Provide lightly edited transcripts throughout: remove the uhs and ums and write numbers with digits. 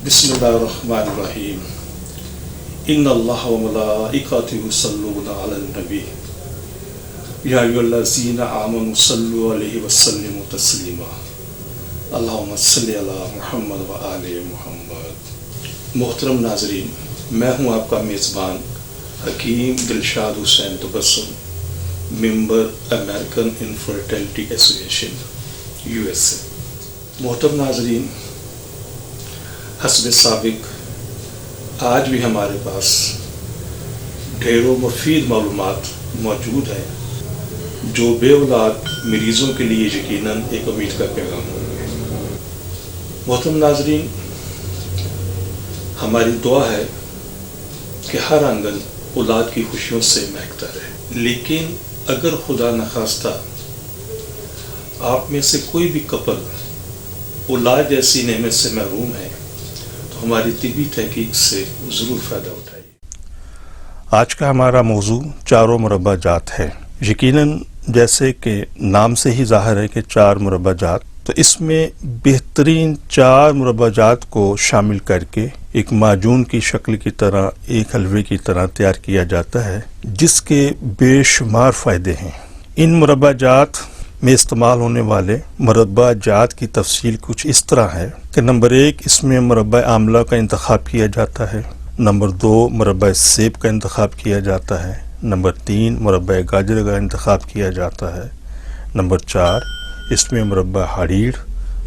बिस्मिल्लाहिर्रहमानिर्रहीम। इन्नल्लाह व मलाइकतहु युसल्लूना अलन नबी या अय्युहल्लज़ीना आमनु सल्लु अलैहि व सल्लिमु तस्लीमा। अल्लाहुम्मा सल्लि अला मुहम्मद व आले मुहम्मद। मोहतरम नाज़रीन, मैं हूँ आपका मेज़बान Hakeem Dilshad Hussain Tabassum, member American infertility association USA। मोहतरम नाज़रीन, हस्ब साबिक आज भी हमारे पास ढेरों मुफीद मालूमात मौजूद हैं जो बेऔलाद मरीज़ों के लिए यकीनन एक उम्मीद का पैगाम होंगे। मोहतरम नाज़रीन, हमारी दुआ है कि हर आंगन औलाद की खुशियों से महकता रहे, लेकिन अगर खुदा न खास्ता आप में से कोई भी कपल औलाद जैसी नेमत से महरूम है तो हमारी तिबी तहकीक से ज़रूर फ़ायदा उठाइए। आज का हमारा मौजू चारों मुरब्बा जात है। यकीनन जैसे कि नाम से ही ज़ाहिर है कि चार मुरब्बा जात, तो इसमें बेहतरीन चार मुरब्बा जात को शामिल करके एक माजून की शक्ल की तरह, एक हलवे की तरह तैयार किया जाता है, जिसके बेशुमार फ़ायदे हैं। इन मुरब्बा जात में इस्तेमाल होने वाले मुरब्बा जात की तफसील कुछ इस तरह है कि नंबर 1, इसमें मुरब्बा आमला का इंतखाब किया जाता है। नंबर 2, मुरब्बा सेब का इंतखाब किया जाता है। नंबर 3, मुरब्बा गाजर का इंतखाब किया जाता है। नंबर 4, इसमें मुरब्बा हरीड़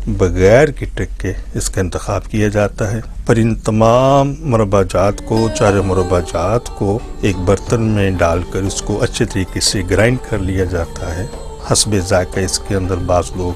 बगैर गिटक के इसका इंतखाब किया जाता है। पर इन तमाम मुरब्बा जात को, चारों मुरब्बा जात को एक बर्तन में डालकर इसको अच्छे तरीके से ग्राइंड कर लिया जाता है। हस्बे ज़ायक़ा इसके अंदर बाज़ लोग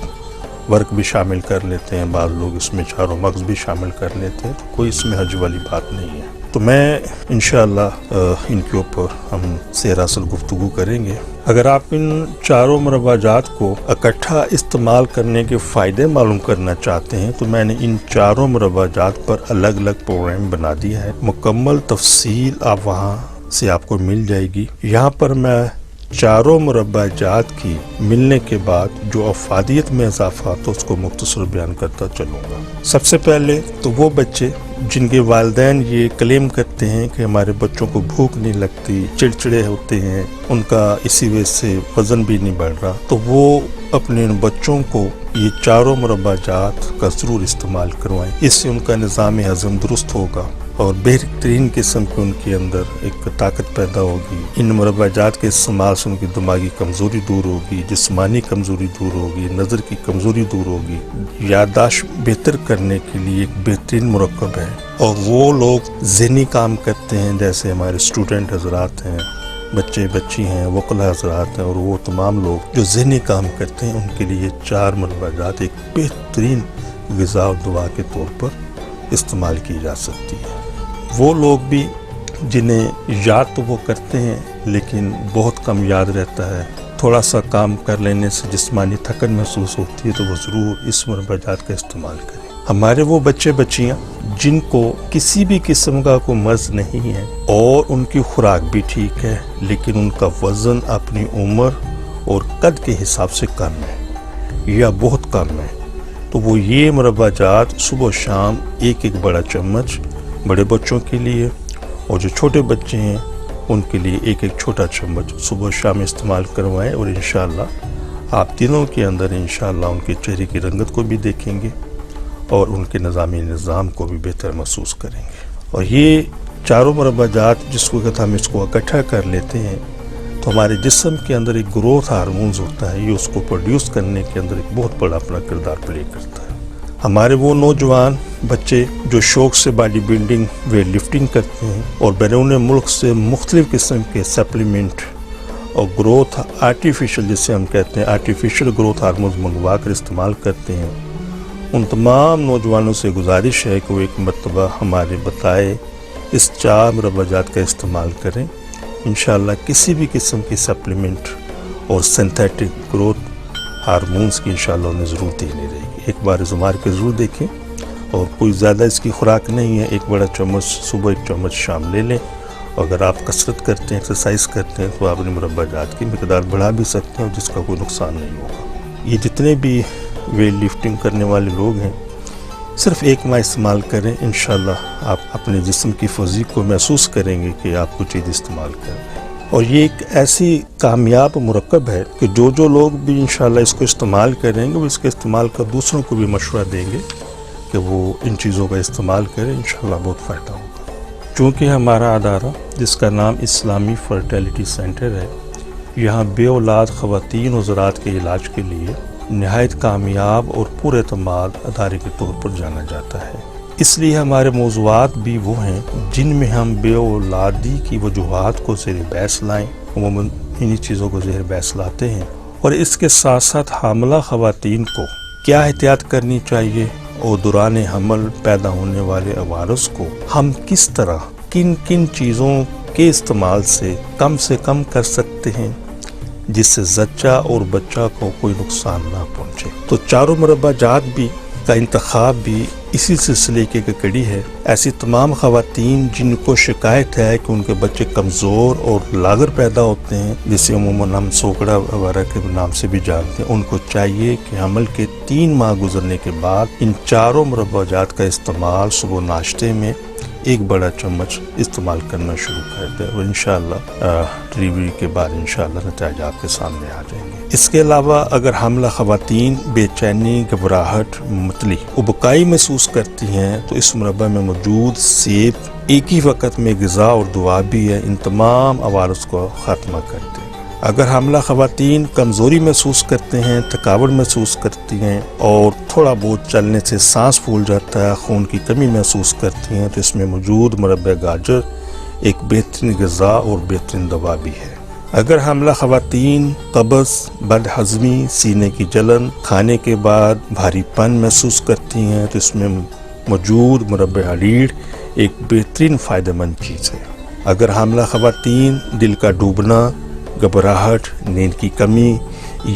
वर्क भी शामिल कर लेते हैं, बाज़ लोग इसमें चारों मग़ज़ भी शामिल कर लेते हैं, तो कोई इसमें हर्ज वाली बात नहीं है। तो मैं इंशाअल्लाह इनके ऊपर हम सरासर गुफ्तगू करेंगे। अगर आप इन चारों मुरब्बा जात को इकट्ठा इस्तेमाल करने के फ़ायदे मालूम करना चाहते हैं तो मैंने इन चारों मुरब्बा जात पर अलग अलग प्रोग्राम बना दिया है। मुकम्मल तफसील आप वहाँ से आपको मिल जाएगी। यहाँ पर मैं चारों मुरब्बा जात की मिलने के बाद जो अफादियत में इजाफा तो उसको मुख्तसर बयान करता चलूँगा। सबसे पहले तो वो बच्चे जिनके वालिदैन ये क्लेम करते हैं कि हमारे बच्चों को भूख नहीं लगती, चिड़चिड़े होते हैं, उनका इसी वजह से वज़न भी नहीं बढ़ रहा, तो वो अपने बच्चों को ये चारों मुरब्बा जात का ज़रूर इस्तेमाल करवाएं। इससे उनका निज़ाम हज़म दुरुस्त होगा और बेहतरीन किस्म की उनके अंदर एक ताकत पैदा होगी। इन मुरब्बा जात के इस्तेमाल से उनकी दिमागी कमज़ोरी दूर होगी, जिस्मानी कमज़ोरी दूर होगी, नज़र की कमज़ोरी दूर होगी। याददाश्त बेहतर करने के लिए एक बेहतरीन मुरक्कब है। और वो लोग ज़हनी काम करते हैं, जैसे हमारे स्टूडेंट हज़रात हैं, बच्चे बच्ची हैं, वकला हज़रात हैं, और वो तमाम लोग जो ज़हनी काम करते हैं उनके लिए चार मुरब्बा जात एक बेहतरीन ग़िज़ा और दुआ के तौर पर इस्तेमाल की जा सकती है। वो लोग भी जिन्हें याद तो वो करते हैं लेकिन बहुत कम याद रहता है, थोड़ा सा काम कर लेने से जिस्मानी थकन महसूस होती है, तो वो ज़रूर इस मुरब्बा जात का इस्तेमाल करें। हमारे वो बच्चे बच्चियाँ जिनको किसी भी किस्म का कोई मर्ज़ नहीं है और उनकी खुराक भी ठीक है, लेकिन उनका वज़न अपनी उम्र और कद के हिसाब से कम है या बहुत कम है, तो वो ये मुरब्बा जात सुबह शाम एक एक बड़ा चम्मच बड़े बच्चों के लिए, और जो छोटे बच्चे हैं उनके लिए एक एक छोटा चम्मच सुबह शाम इस्तेमाल करवाएं। और इंशाअल्लाह आप दिनों के अंदर इंशाअल्लाह उनके चेहरे की रंगत को भी देखेंगे और उनके निज़ाम को भी बेहतर महसूस करेंगे। और ये चारों मुरब्बा जात जिसको कहता हम इसको इकट्ठा कर लेते हैं तो हमारे जिस्म के अंदर एक ग्रोथ हार्मोन्स होता है, ये उसको प्रोड्यूस करने के अंदर एक बहुत बड़ा अपना किरदार प्ले करता है। हमारे वो नौजवान बच्चे जो शौक़ से बॉडी बिल्डिंग वेट लिफ्टिंग करते हैं और बैरून मुल्क से मुख्तलिफ़ किस्म के सप्लीमेंट और ग्रोथ आर्टिफिशियल, जिसे हम कहते हैं आर्टिफिशियल ग्रोथ हार्मोन्स मंगवा कर इस्तेमाल करते हैं, उन तमाम नौजवानों से गुजारिश है कि वो एक मरतबा हमारे बताए इस चार मुरब्बा जात का इस्तेमाल करें। इंशाअल्लाह किसी भी किस्म की सप्लीमेंट और सिंथेटिक ग्रोथ हार्मोन्स की इंशाअल्लाह उन्हें ज़रूरत ही नहीं रहेगी। एक बार इस्तेमाल के ज़रूर देखें, और कोई ज़्यादा इसकी खुराक नहीं है, एक बड़ा चम्मच सुबह, एक चम्मच शाम ले लें। अगर आप कसरत करते हैं, एक्सरसाइज करते हैं, तो आप अपनी मुरब्बा जात की मिकदार बढ़ा भी सकते हैं और जिसका कोई नुकसान नहीं होगा। ये जितने भी वेट लिफ्टिंग करने वाले लोग हैं صرف 1 ماہ استعمال کریں، انشاءاللہ آپ اپنے جسم کی فزیک کو محسوس کریں گے کہ آپ کچھ چیز استعمال کر رہے ہیں۔ اور یہ ایک ایسی کامیاب مرکب ہے کہ جو لوگ بھی انشاءاللہ اس کو استعمال کریں گے وہ اس کے استعمال کا دوسروں کو بھی مشورہ دیں گے کہ وہ ان چیزوں کا استعمال کریں، انشاءاللہ بہت فائدہ ہوگا۔ چونکہ ہمارا ادارہ جس کا نام اسلامی فرٹیلیٹی سینٹر ہے، یہاں بے اولاد خواتین و حضرات کے علاج کے لیے نہایت کامیاب اور پر اعتماد ادارے کے طور پر جانا جاتا ہے۔ اس لیے ہمارے موضوعات بھی وہ ہیں جن میں ہم بے اولادی کی وجوہات کو زیر بحث لائیں، عموماً انہی چیزوں کو زیر بحث لاتے ہیں، اور اس کے ساتھ ساتھ حاملہ خواتین کو کیا احتیاط کرنی چاہیے اور دوران حمل پیدا ہونے والے عوارض کو ہم کس طرح کن کن چیزوں کے استعمال سے کم کر سکتے ہیں جس سے زچہ اور بچہ کو کوئی نقصان نہ پہنچے۔ تو 4 مربع جات بھی کا انتخاب بھی اسی سلسلے کی کڑی ہے۔ ایسی تمام خواتین جن کو شکایت ہے کہ ان کے بچے کمزور اور لاغر پیدا ہوتے ہیں، جسے عموماً ہم سوکڑا وغیرہ کے نام سے بھی جانتے ہیں، ان کو چاہیے کہ حمل کے 3 ماہ گزرنے کے بعد ان 4 مربع جات کا استعمال صبح ناشتے میں 1 بڑا چمچ استعمال کرنا شروع کر دیں، اور انشاءاللہ ڈلیوری کے بعد انشاءاللہ نتائج آپ کے سامنے آ جائیں گے۔ اس کے علاوہ اگر حاملہ خواتین بے چینی، گھبراہٹ، متلی، ابکائی محسوس کرتی ہیں تو اس مربع میں موجود سیب ایک ہی وقت میں غذا اور دوا بھی ہے، ان تمام عوارض کو خاتمہ کر دیں۔ اگر حاملہ خواتین کمزوری محسوس کرتے ہیں، تھکاوٹ محسوس کرتی ہیں اور تھوڑا بہت چلنے سے سانس پھول جاتا ہے، خون کی کمی محسوس کرتی ہیں، تو اس میں موجود مربع گاجر ایک بہترین غذا اور بہترین دوا بھی ہے۔ اگر حاملہ خواتین قبض، بد ہضمی، سینے کی جلن، کھانے کے بعد بھاری پن محسوس کرتی ہیں تو اس میں موجود مربع ہلیڑ ایک بہترین فائدہ مند چیز ہے۔ اگر حاملہ خواتین دل کا ڈوبنا، گھبراہٹ، نیند کی کمی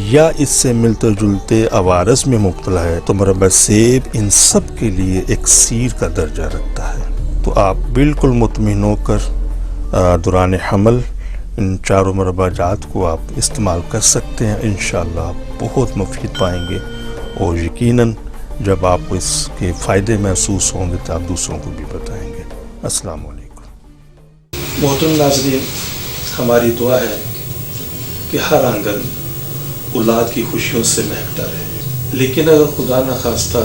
یا اس سے ملتے جلتے عوارض میں مبتلا ہے تو مربع سیب ان سب کے لیے ایکسیر کا درجہ رکھتا ہے۔ تو آپ بالکل مطمئن ہو کر دوران حمل ان 4 مربع جات کو آپ استعمال کر سکتے ہیں، انشاءاللہ آپ بہت مفید پائیں گے، اور یقیناً جب آپ کو اس کے فائدے محسوس ہوں گے تو آپ دوسروں کو بھی بتائیں گے۔ السلام علیکم۔ محترم ناظرین، ہماری دعا ہے کہ ہر آنگن اولاد کی خوشیوں سے مہکتا رہے، لیکن اگر خدا نخواستہ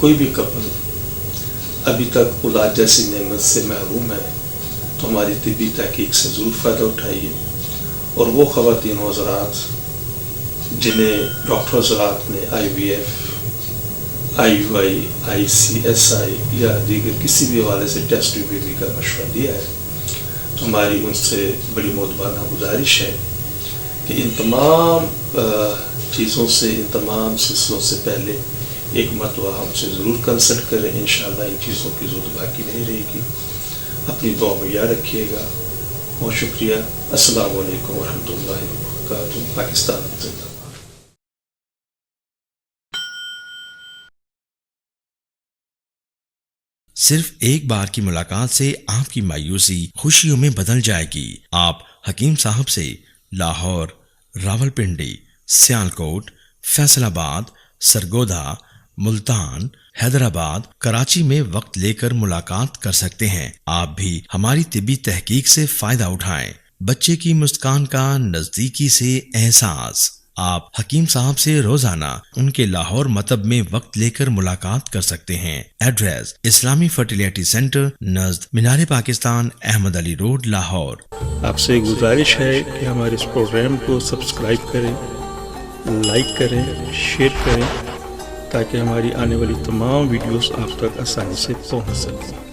کوئی بھی کپل ابھی تک اولاد جیسی نعمت سے محروم ہے تو ہماری طبی تحقیق سے ضرور فائدہ اٹھائیے، اور وہ خواتین و حضرات جنہیں ڈاکٹر حضرات نے IVF، IUI، ICSI یا دیگر کسی بھی حوالے سے ٹیسٹ بیبی کا مشورہ دیا ہے، تو ہماری ان سے بڑی مؤدبانہ گزارش ہے کہ ان تمام چیزوں سے، ان تمام سلسلوں سے پہلے ایک مرتبہ ہم سے ضرور کنسلٹ کریں، انشاءاللہ ان چیزوں کی ضرورت باقی نہیں رہے گی۔ اپنی دعا میں یاد رکھیے گا۔ بہت شکریہ۔ السلام علیکم ورحمۃ اللہ وبرکاتہ۔ پاکستان زندہ باد۔ صرف ایک بار کی ملاقات سے آپ کی مایوسی خوشیوں میں بدل جائے گی۔ آپ حکیم صاحب سے لاہور، راولپنڈی، سیالکوٹ، فیصل آباد، سرگودا، ملتان، حیدرآباد، کراچی میں وقت لے کر ملاقات کر سکتے ہیں۔ آپ بھی ہماری طبی تحقیق سے فائدہ اٹھائیں۔ بچے کی مسکان کا نزدیکی سے احساس۔ آپ حکیم صاحب سے روزانہ ان کے لاہور مطب میں وقت لے کر ملاقات کر سکتے ہیں۔ ایڈریس: اسلامی فرٹیلیٹی سینٹر، نزد مینار پاکستان، احمد علی روڈ، لاہور۔ آپ سے گزارش ہے کہ ہمارے اس پروگرام کو سبسکرائب کریں، لائک کریں، شیئر کریں، تاکہ ہماری آنے والی تمام ویڈیوز آپ تک آسانی سے پہنچ سکیں۔